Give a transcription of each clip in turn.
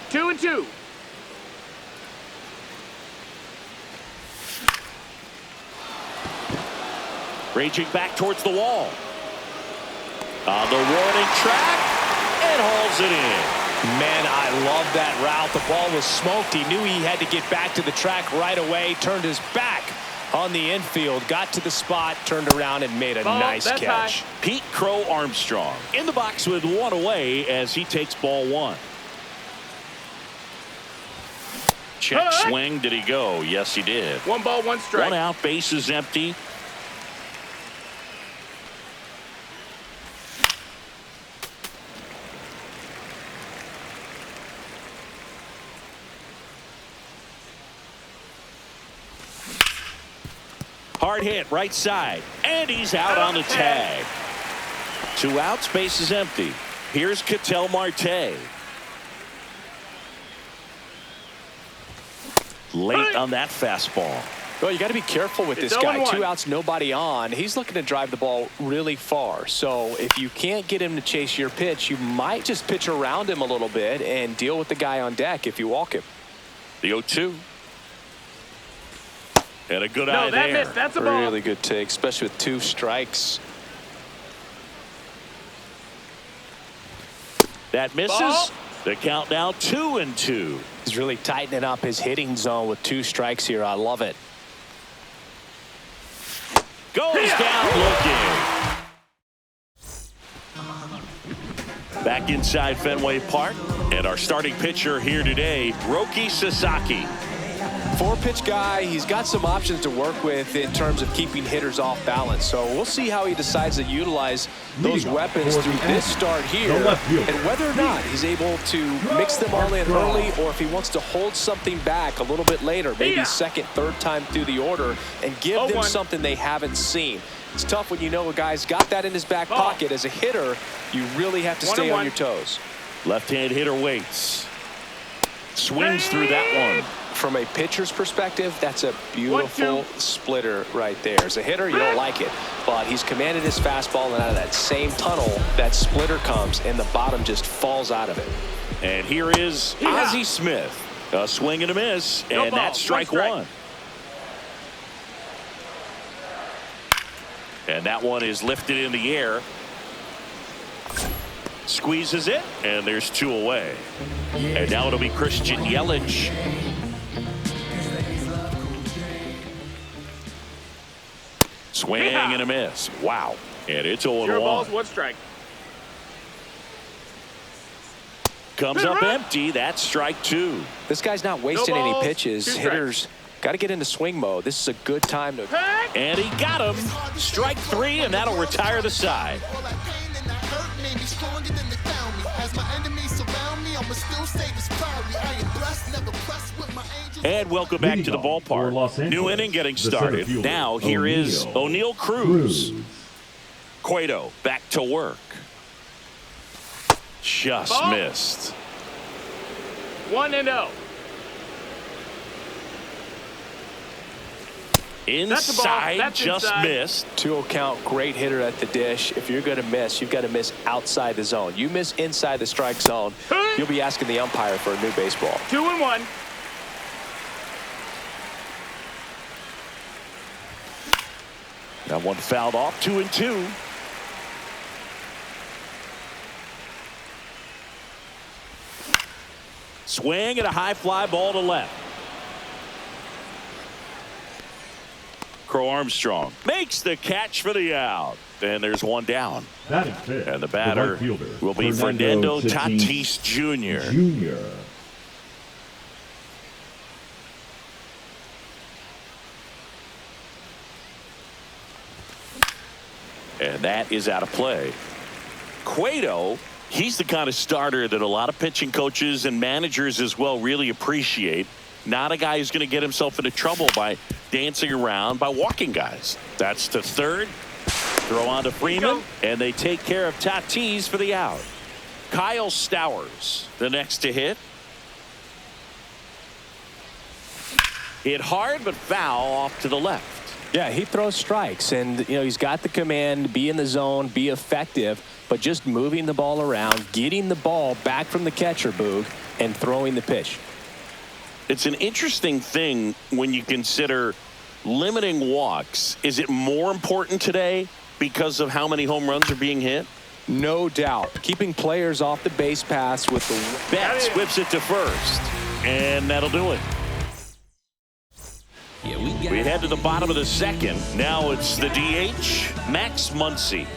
2-2. Raging back towards the wall. On the warning track, and hauls it in. Man, I love that route. The ball was smoked. He knew he had to get back to the track right away. Turned his back on the infield. Got to the spot, turned around, and made a nice catch. High. Pete Crow Armstrong in the box with one away as he takes ball one. Check swing. Did he go? Yes, he did. 1 ball, 1 strike. 1 out, base is empty. Hard hit right side, and he's out on the tag. 2 outs, base is empty. Here's Ketel Marte. Late on that fastball. Well, you got to be careful with this guy. 2 outs, nobody on. He's looking to drive the ball really far. So if you can't get him to chase your pitch, you might just pitch around him a little bit and deal with the guy on deck if you walk him. The 0-2. And a good eye there. Missed. That's a ball. Really good take, especially with 2 strikes. That misses. Ball. The count now 2-2. He's really tightening up his hitting zone with 2 strikes here. I love it. Goes down looking. Back inside Fenway Park. And our starting pitcher here today, Roki Sasaki. 4-pitch guy. He's got some options to work with in terms of keeping hitters off balance. So we'll see how he decides to utilize those weapons through this start here, and whether or not he's able to mix them all in early, or if he wants to hold something back a little bit later, maybe second, third time through the order, and give them something they haven't seen. It's tough when you know a guy's got that in his back pocket. As a hitter, you really have to stay on your toes. Left-hand hitter waits. Swings through that one. From a pitcher's perspective, that's a beautiful splitter right there. As a hitter, you don't like it, but he's commanded his fastball, and out of that same tunnel, that splitter comes, and the bottom just falls out of it. And here is Ozzie Smith. A swing and a miss, and that's strike 1. And that one is lifted in the air. Squeezes it, and there's 2 away. And now it'll be Christian Yelich. Swing and a miss. Wow. And it's 0-1. 0 balls, 1 strike. Comes up empty. That's strike 2. This guy's not wasting any pitches. Hitters got to get into swing mode. This is a good time to. And he got him. Strike 3, and that'll retire the side. And welcome back to the ballpark. New inning getting started. Now here is O'Neal Cruz. Cueto back to work. Just missed. 1-0. Inside, just missed. 2-0 count, great hitter at the dish. If you're going to miss, you've got to miss outside the zone. You miss inside the strike zone, you'll be asking the umpire for a new baseball. 2-1. That one fouled off. 2-2. Swing and a high fly ball to left. Crow Armstrong makes the catch for the out. And there's 1 down. And the batter will be Fernando Tatis Jr. And that is out of play. Cueto, he's the kind of starter that a lot of pitching coaches and managers as well really appreciate. Not a guy who's going to get himself into trouble by dancing around, by walking guys. That's to third. Throw on to Freeman, and they take care of Tatis for the out. Kyle Stowers, the next to hit. Hit hard, but foul off to the left. Yeah, he throws strikes, and he's got the command, be in the zone, be effective, but just moving the ball around, getting the ball back from the catcher, Boog, and throwing the pitch. It's an interesting thing when you consider limiting walks. Is it more important today because of how many home runs are being hit? No doubt. Keeping players off the base paths with the... Betts whips it to first, and that'll do it. We head to the bottom of the second. Now it's the DH, Max Muncy.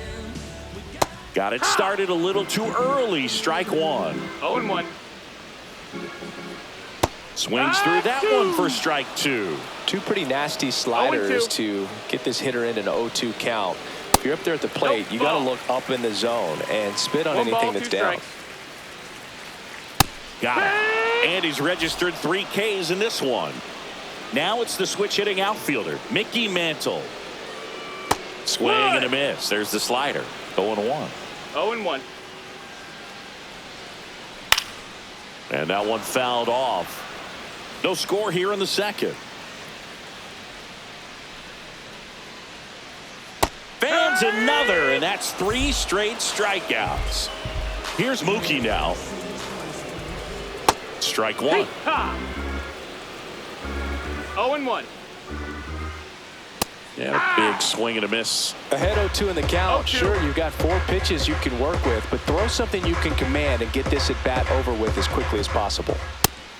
Got it started a little too early. Strike one. 0-1. Swings through that one for strike two. Two pretty nasty sliders to get this hitter in an 0-2 count. If you're up there at the plate, you got to look up in the zone and spit on anything that's down. Got it. And he's registered 3 Ks in this one. Now it's the switch hitting outfielder, Mickey Mantle. Swing and a miss. There's the slider. 0-1. 0-1. And that one fouled off. No score here in the second. Fans another, and that's 3 straight strikeouts. Here's Mookie now. Strike one. 0-1. Yeah, big swing and a miss. Ahead 0-2 in the count. Sure, you've got 4 pitches you can work with, but throw something you can command and get this at bat over with as quickly as possible.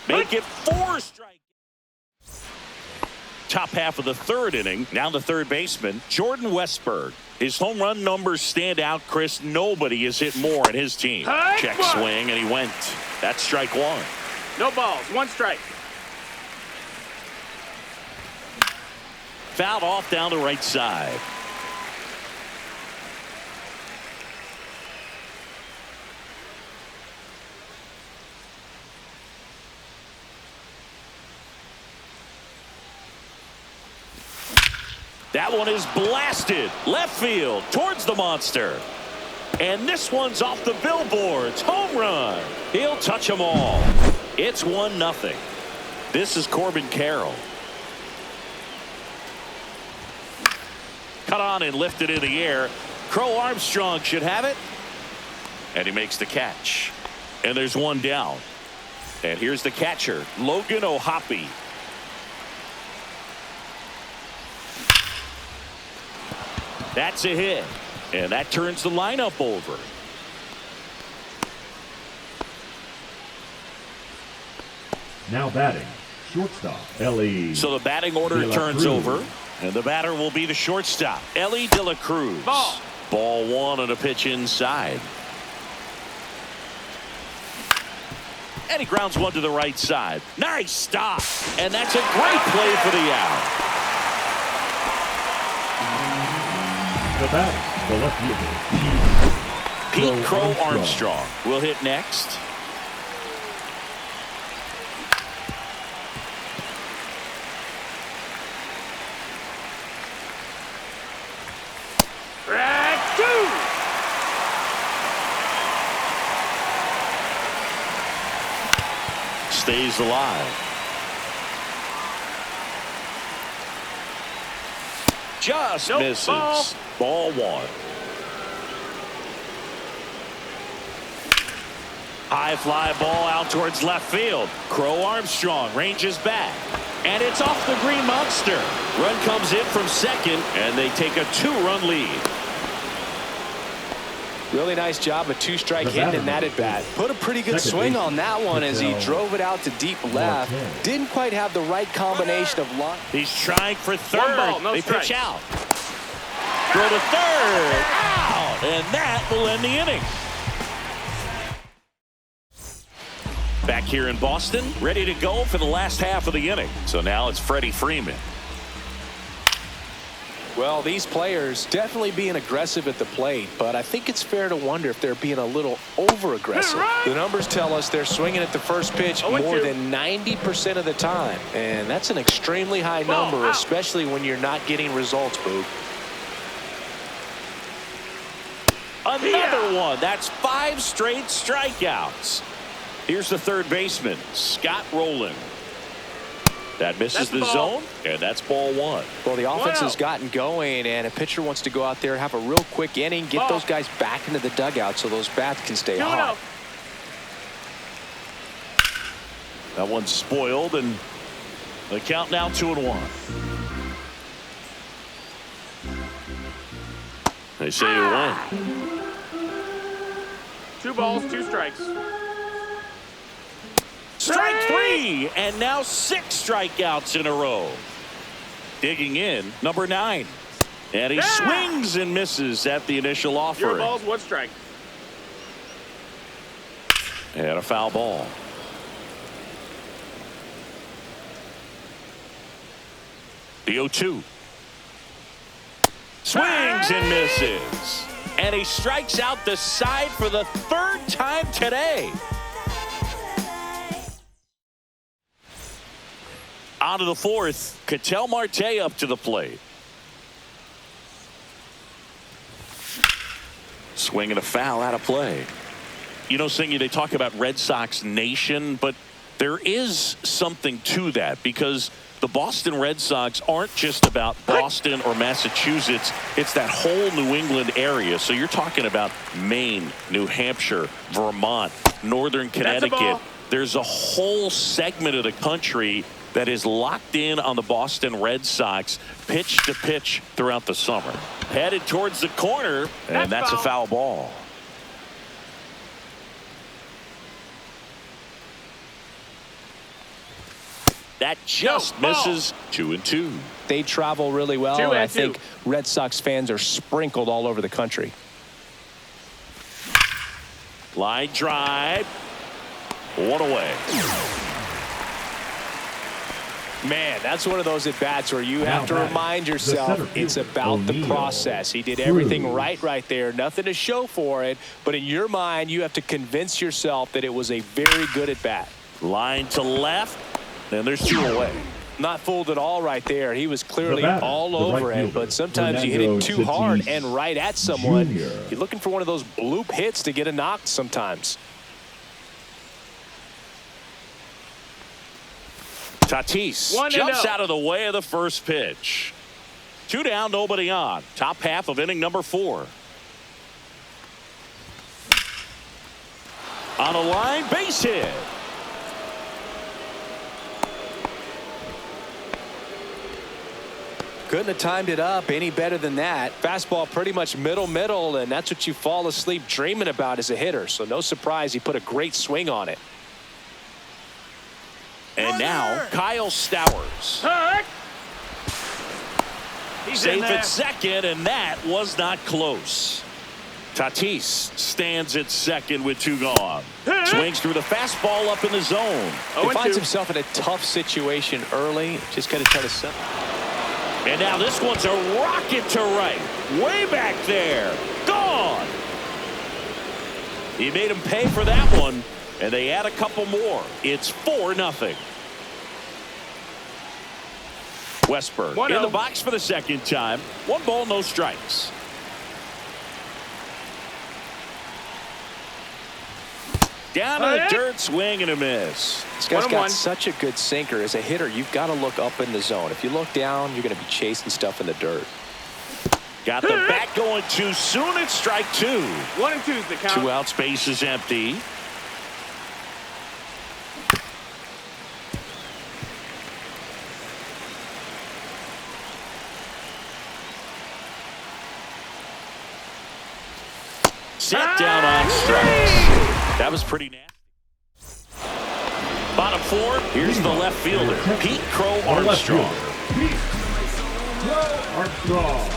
Make it 4 strikeouts. Top half of the third inning. Now the third baseman, Jordan Westburg. His home run numbers stand out, Chris. Nobody has hit more in his team. Check swing, and he went. That's strike one. No balls. 1 strike. Fouled off down the right side. That one is blasted left field towards the monster. And this one's off the billboards. Home run. He'll touch them all. It's 1-0. This is Corbin Carroll. Cut on and lifted in the air. Crow Armstrong should have it. And he makes the catch. And there's one down. And here's the catcher, Logan O'Hoppe. That's a hit. And that turns the lineup over. Now batting, shortstop, Ellie. So the batting order turns over. And the batter will be the shortstop, Ellie De La Cruz. Ball one on a pitch inside. And he grounds one to the right side. Nice stop. And that's a great play for the out. The batter, the left fielder, Pete Crow Armstrong will hit next. Stays alive. Just misses. Ball one. High fly ball out towards left field. Crow Armstrong ranges back. And it's off the green monster. Run comes in from second, and they take a 2-run lead. Really nice job, a 2-strike hit in that at bat. Put a pretty good swing on that one as he drove it out to deep left. Didn't quite have the right combination of line. He's trying for third. 1 ball, no they strikes. pitch out. Throw to third. Out. And that will end the inning. Back here in Boston, ready to go for the last half of the inning. So now it's Freddie Freeman. Well, these players definitely being aggressive at the plate, but I think it's fair to wonder if they're being a little over-aggressive. The numbers tell us they're swinging at the first pitch more than 90% of the time, and that's an extremely high number, especially when you're not getting results, Boog. Another one. That's 5 straight strikeouts. Here's the third baseman, Scott Rowland. That misses the zone, and that's ball one. Well, the offense has gotten going, and a pitcher wants to go out there, have a real quick inning, get those guys back into the dugout so those bats can stay hot. That one's spoiled, and the count now 2-1. They say you win. 2 balls, 2 strikes. Strike 3, and now 6 strikeouts in a row. Digging in, number 9. And he swings and misses at the initial offering. 0 balls, 1 strike. And a foul ball. The 0-2. Swings and misses. And he strikes out the side for the 3rd time today. On to the 4th. Ketel Marte up to the plate. Swing and a foul out of play. You know, Singy, they talk about Red Sox Nation, but there is something to that because the Boston Red Sox aren't just about Boston or Massachusetts. It's that whole New England area. So you're talking about Maine, New Hampshire, Vermont, Northern Connecticut. There's a whole segment of the country that is locked in on the Boston Red Sox pitch to pitch throughout the summer. Headed towards the corner, and that's a foul ball. That just misses. 2-2. They travel really well, and I think Red Sox fans are sprinkled all over the country. Line drive. 1 away. Man, that's one of those at-bats where you have to remind yourself it's about the process. He did everything right there. Nothing to show for it, but in your mind, you have to convince yourself that it was a very good at-bat. Line to left, and there's 2 away. Not fooled at all right there. He was clearly all over it, but sometimes you hit it too hard and right at someone. You're looking for one of those bloop hits to get a knock sometimes. Tatis jumps out of the way of the first pitch. 2 down, nobody on. Top half of inning number 4. On a line, base hit. Couldn't have timed it up any better than that. Fastball pretty much middle, and that's what you fall asleep dreaming about as a hitter. So no surprise he put a great swing on it. And now Kyle Stowers. He's safe at second, and that was not close. Tatis stands at second with 2 gone. Swings through the fastball up in the zone. He finds himself in a tough situation early. Just got to try to settle. And now this one's a rocket to right. Way back there. Gone. He made him pay for that one, and they add a couple more. It's 4-0. Westberg in the box for the 2nd time. 1 ball, no strikes. Down to the dirt, swing and a miss. This guy's got such a good sinker. As a hitter, you've got to look up in the zone. If you look down, you're going to be chasing stuff in the dirt. Got the bat going too soon. It's strike 2. 1-2 is the count. 2 outs, base is empty. Set down on strikes. That was pretty nasty. Bottom 4, here's the left fielder, Pete Crow Armstrong. Pete Crow Armstrong.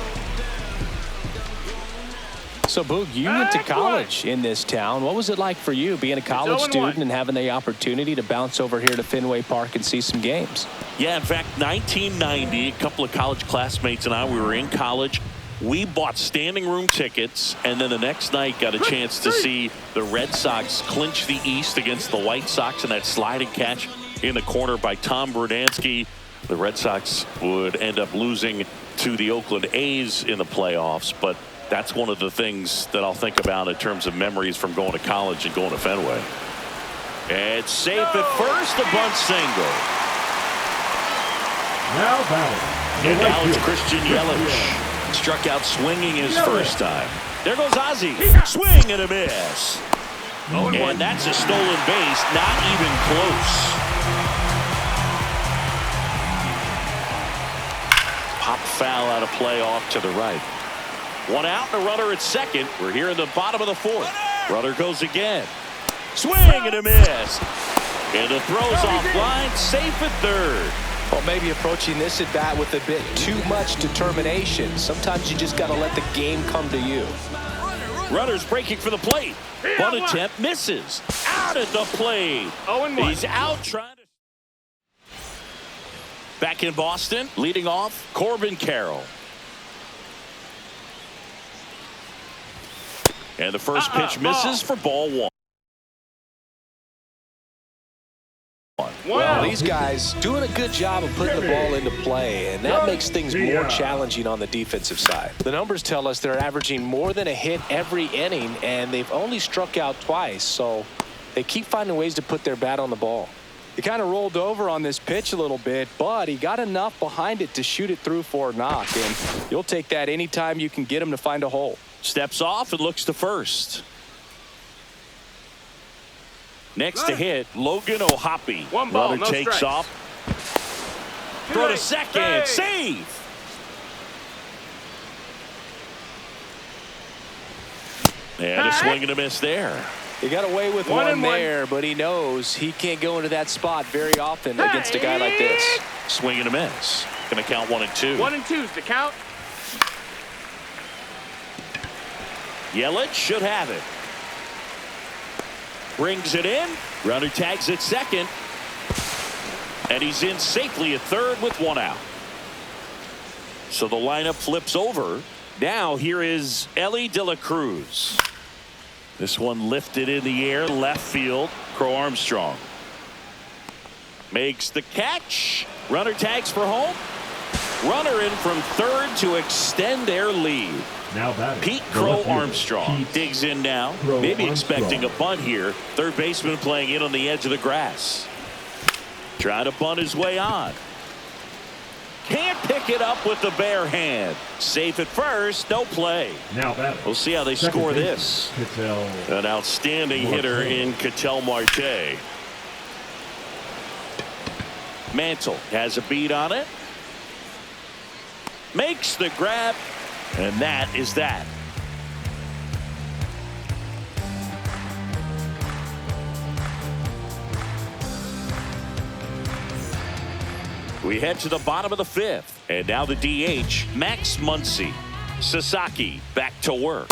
So, Boog, you went to college in this town. What was it like for you being a college student and having the opportunity to bounce over here to Fenway Park and see some games? Yeah, in fact, 1990, a couple of college classmates and I, we were in college. We bought standing room tickets, and then the next night got a chance to see the Red Sox clinch the East against the White Sox in that sliding catch in the corner by Tom Brudansky. The Red Sox would end up losing to the Oakland A's in the playoffs, but that's one of the things that I'll think about in terms of memories from going to college and going to Fenway. It's safe at first, a bunt single. Now batting. And now it's Christian Yelich. Struck out swinging his first time. There goes Ozzie. Swing and a miss. And that's a stolen base, not even close. Pop foul out of play off to the right. One out and a runner at second. We're here in the bottom of the fourth. Runner goes again. Swing and a miss. And the throw's offline, safe at third. Well, maybe approaching this at bat with a bit too much determination. Sometimes you just got to let the game come to you. Runner's breaking for the plate. One attempt misses. Out at the plate. 0-1. He's out trying to. Back in Boston, leading off, Corbin Carroll. And the first pitch misses for ball one. Well, these guys doing a good job of putting the ball into play, and that makes things more challenging on the defensive side. The numbers tell us they're averaging more than a hit every inning, and they've only struck out twice, so they keep finding ways to put their bat on the ball. He kind of rolled over on this pitch a little bit, but he got enough behind it to shoot it through for a knock, and you'll take that anytime you can get him to find a hole. Steps off and looks to first. Next to hit, Logan O'Hoppe. One ball, Runner no takes strikes. off. Throw to second. Save. And a swing and a miss there. He got away with One one and one. there, but he knows he can't go into that spot very often against a guy like this. Swing and a miss. Going to count 1-2. 1-2's the count. Yelich should have it. Brings it in. Runner tags at second. And he's in safely at third with one out. So the lineup flips over. Now here is Elly De La Cruz. This one lifted in the air, left field. Crow Armstrong makes the catch. Runner tags for home. Runner in from third to extend their lead. Now batting. Pete the Crow left fielder, Armstrong Pete digs in now. Crow Maybe Armstrong. expecting a bunt here. Third baseman playing in on the edge of the grass. Trying to bunt his way on. Can't pick it up with the bare hand. Safe at first, no play. Now batting. We'll see how they Second score baseman, this. Ketel. An outstanding hitter in Ketel Marte. Mantle has a beat on it. Makes the grab. And that is that. We head to the bottom of the fifth. And now the DH, Max Muncy. Sasaki back to work.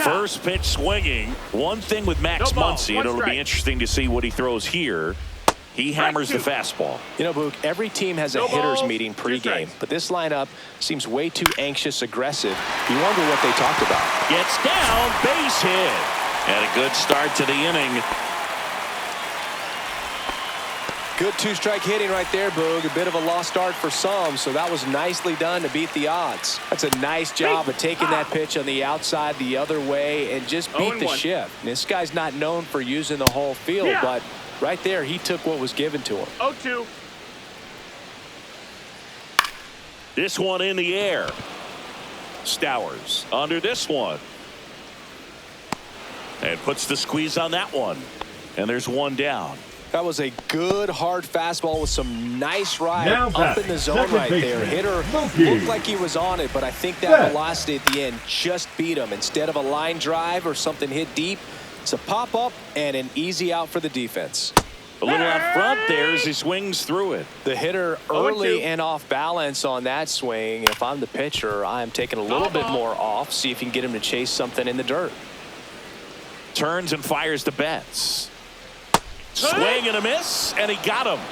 First pitch swinging. One thing with Max No ball, Muncy, one and it'll strike. be interesting to see what he throws here. He hammers the fastball. You know, Boog, every team has a No hitters balls, meeting 2 pregame, strikes. but this lineup seems way too anxious, aggressive. You wonder what they talked about. Gets down, base hit. And a good start to the inning. Good two-strike hitting right there, Boog. A bit of a lost start for some, so that was nicely done to beat the odds. That's a nice job of taking that pitch on the outside the other way and just beat the 0-1. shift. And this guy's not known for using the whole field, but right there, he took what was given to him. 0-2. This one in the air. Stowers under this one. And puts the squeeze on that one. And there's one down. That was a good, hard fastball with some nice ride Now up batting, in the zone second right there. baseman, Hitter Mookie. looked like he was on it, but I think that Set. velocity at the end just beat him. Instead of a line drive or something hit deep, it's a pop-up and an easy out for the defense. A little out front there as he swings through it. The hitter 0-2. early and off balance on that swing. If I'm the pitcher, I'm taking a little bit more off, see if you can get him to chase something in the dirt. Turns and fires to Betts. Swing and a miss, and he got him.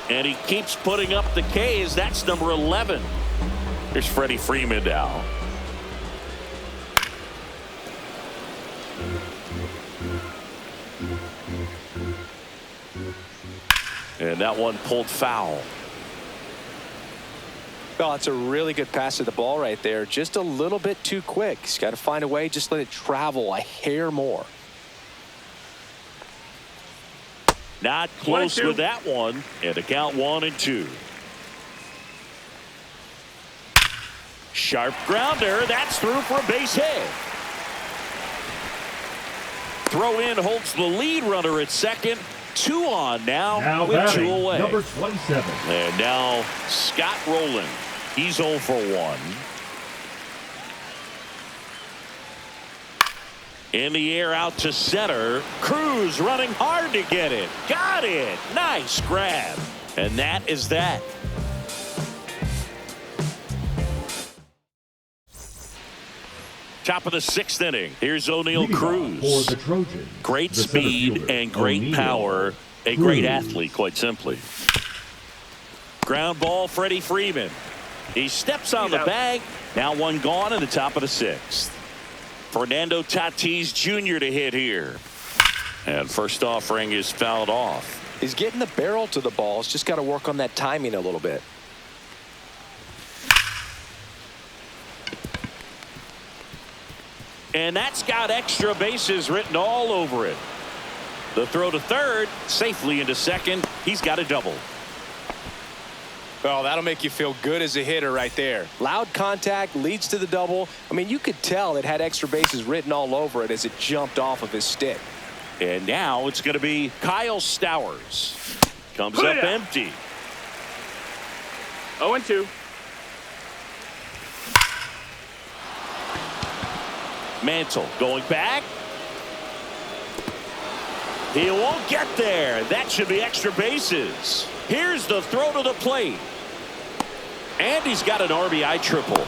And he keeps putting up the K's. That's number 11. Here's Freddie Freeman now. And that one pulled foul. Oh, it's a really good pass to the ball right there. Just a little bit too quick. He's got to find a way. Just let it travel a hair more. Not close 1-2. with that one. And the count 1-2. Sharp grounder. That's through for a base hit. throw in holds the lead runner at second. 2 on now with batting, 2 away. number 27. And now Scott Rowland. He's 0 for 1. In the air out to center. Cruz running hard to get it. Got it. Nice grab. And that is that. Top of the 6th inning. Here's O'Neal Cruz. For the Trojans, Great the center speed fielder, and great O'Neal power. A Cruz. great athlete, quite simply. Ground ball, Freddie Freeman. He steps on the bag. Now 1 gone in the top of the 6th. Fernando Tatis Jr. to hit here. And first offering is fouled off. He's getting the barrel to the ball. He's just got to work on that timing a little bit. And that's got extra bases written all over it. The throw to third, safely into second. He's got a double. Well, that'll make you feel good as a hitter right there. Loud contact leads to the double. I mean, you could tell it had extra bases written all over it as it jumped off of his stick. And now it's going to be Kyle Stowers. Comes up empty. 0-2. Mantle going back. He won't get there. That should be extra bases. Here's the throw to the plate. And he's got an RBI triple.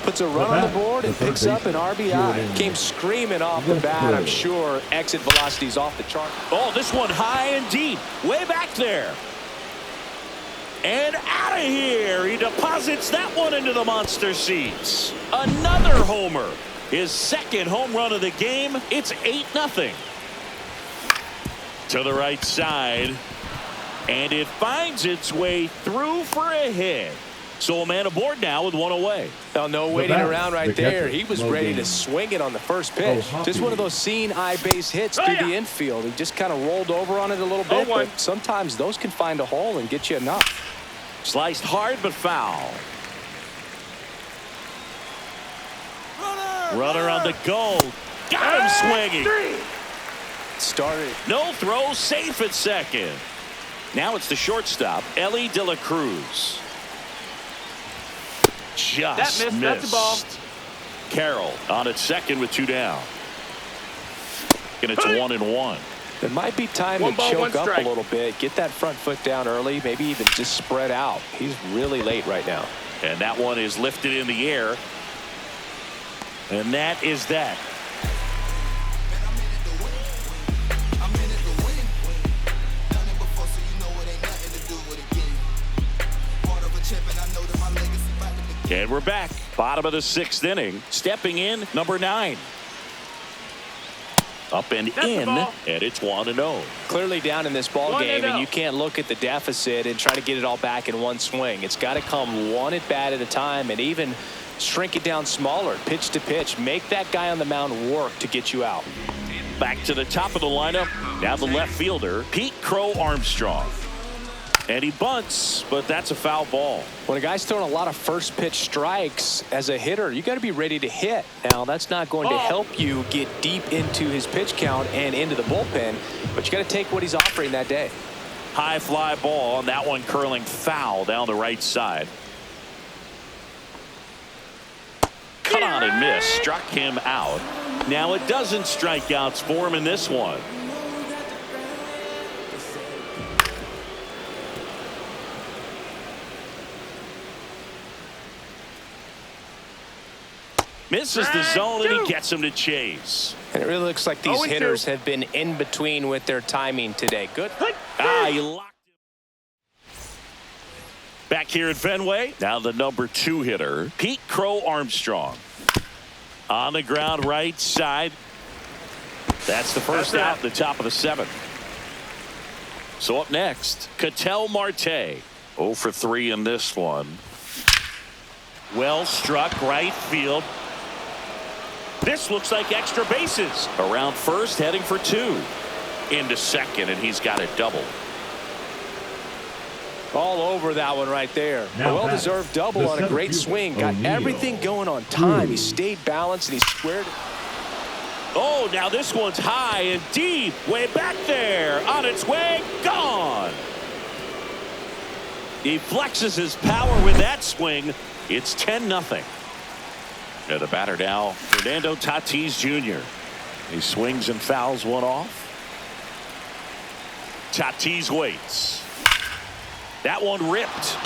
Puts a run on the board and picks up an RBI. Came screaming off the bat. I'm sure exit velocity's off the chart. Oh, this one high and deep. Way back there. And out of here. He deposits that one into the monster seats. Another homer. His 2nd home run of the game. It's 8-0. To the right side. And it finds its way through for a hit. So a man aboard now with 1 away. Now, no waiting around right there. He was ready to swing it on the first pitch. Just one of those seeing eye base hits through the infield. He just kind of rolled over on it a little bit. But sometimes those can find a hole and get you enough. Sliced hard but foul. Runner on the go. Got him swinging. Started. No throw, safe at second. Now it's the shortstop, Ellie De La Cruz. Just missed. That's a ball. Carroll on at second with 2 down. And it's 1-1. It might be time to choke up a little bit, get that front foot down early, maybe even just spread out. He's really late right now. And that one is lifted in the air. And that is that. And we're back. Bottom of the 6th inning. Stepping in, number 9. Up and in, and it's 1-0. Clearly down in this ball game, and you can't look at the deficit and try to get it all back in one swing. It's got to come one at bat at a time, and even shrink it down smaller, pitch to pitch. Make that guy on the mound work to get you out. Back to the top of the lineup. Now the left fielder, Pete Crow Armstrong. And he bunts, but that's a foul ball. When a guy's throwing a lot of first pitch strikes as a hitter, you got to be ready to hit. Now, that's not going to help you get deep into his pitch count and into the bullpen, but you got to take what he's offering that day. High fly ball, and that one curling foul down the right side. Cut on and miss, struck him out. Now a dozen strikeouts for him in this one. Misses the zone, and he gets him to chase. And it really looks like these hitters have been in between with their timing today. Good. He locked him. Back here at Fenway, now the number 2 hitter, Pete Crow Armstrong. On the ground right side. That's the first out, the top of the 7th. So up next, Ketel Marte. 0 for 3 in this one. Well struck right field. This looks like extra bases. Around first, heading for 2. Into second, and he's got a double. All over that one right there. A well-deserved double on a great swing. Got everything going on time. He stayed balanced, and he squared it. Oh, now this one's high and deep. Way back there. On its way. Gone. He flexes his power with that swing. It's 10-0. And the batter now, Fernando Tatis Jr. He swings and fouls one off. Tatis waits. That one ripped.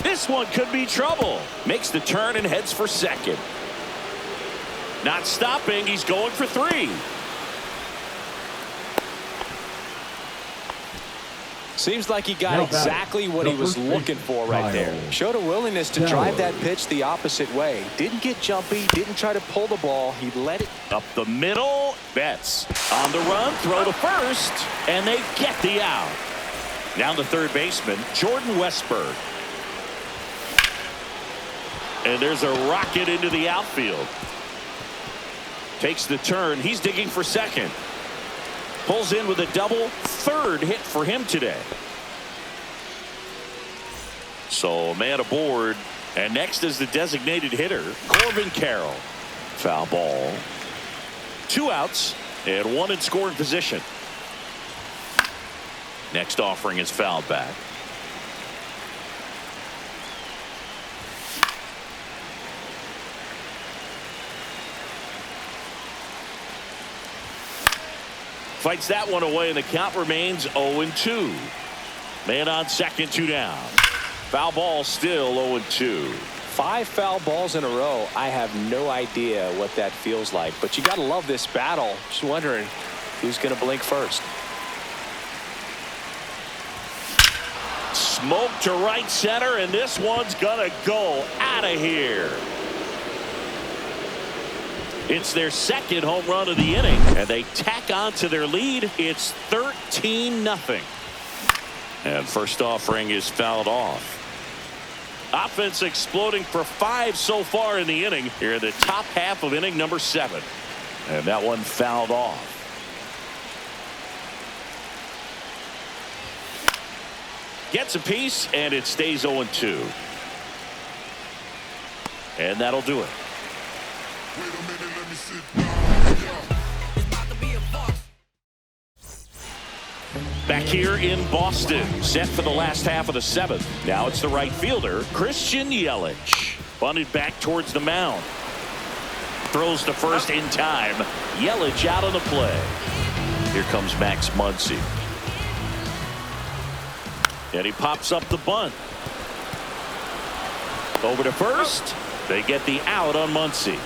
This one could be trouble. Makes the turn and heads for second. Not stopping. He's going for 3. Seems like he got exactly what he was looking for right there. Showed a willingness to drive that pitch the opposite way. Didn't get jumpy, didn't try to pull the ball. He let it up the middle. Betts on the run, throw to first, and they get the out. Now the third baseman, Jordan Westburg. And there's a rocket into the outfield. Takes the turn. He's digging for second. Pulls in with a double. Third hit for him today. So a man aboard. And next is the designated hitter, Corbin Carroll. Foul ball. 2 outs and 1 in scoring position. Next offering is fouled back. Fights that one away, and the count remains 0-2. Man on second, 2 down. Foul ball still 0-2. 5 foul balls in a row. I have no idea what that feels like, but you got to love this battle. Just wondering who's going to blink first. Smoke to right center, and this one's going to go out of here. It's their second home run of the inning, and they tack on to their lead. It's 13-0. And first offering is fouled off. Offense exploding for 5 so far in the inning. Here in the top half of inning number 7. And that one fouled off. Gets a piece, and it stays 0-2. And that'll do it. Back here in Boston, set for the last half of the 7th. Now it's the right fielder, Christian Yelich. Bunted back towards the mound. Throws to first in time. Yelich out on the play. Here comes Max Muncy. And he pops up the bunt. Over to first. They get the out on Muncy.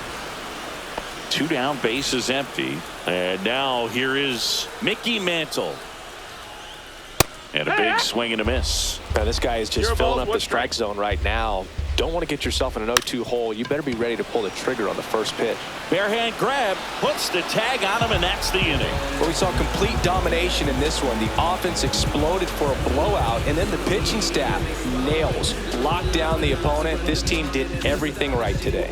2 down, base is empty. And now here is Mickey Mantle. And a big swing and a miss. Now, this guy is just filling up the strike zone right now. Don't want to get yourself in an 0-2 hole. You better be ready to pull the trigger on the first pitch. Bare hand grab, puts the tag on him, and that's the inning. Well, we saw complete domination in this one. The offense exploded for a blowout, and then the pitching staff nails, locked down the opponent. This team did everything right today.